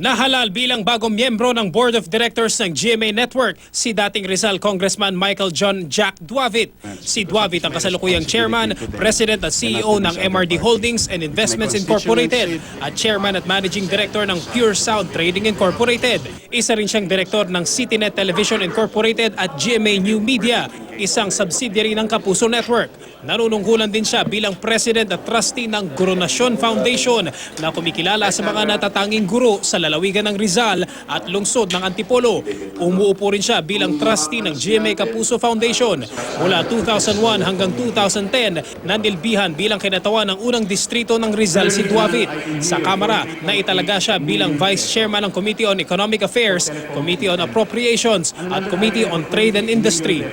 Nahalal bilang bagong miyembro ng Board of Directors ng GMA Network si dating Rizal Congressman Michael John Jack Duavit. Si Duavit ang kasalukuyang chairman, president at CEO ng MRD Holdings and Investments Incorporated at chairman at managing director ng Pure Sound Trading Incorporated. Isa rin siyang direktor ng CityNet Television Incorporated at GMA New Media, isang subsidiary ng Kapuso Network. Nanunungkulan din siya bilang president at trustee ng Goronasyon Foundation na kumikilala sa mga natatanging guro sa lalawigan ng Rizal at lungsod ng Antipolo. Umuupo rin siya bilang trustee ng GMA Kapuso Foundation. Mula 2001 hanggang 2010, nanilbihan bilang kinatawan ng unang distrito ng Rizal si Duavit. Sa Kamara, naitalaga siya bilang vice chairman ng Committee on Economic Affairs, Committee on Appropriations at Committee on Trade and Industry.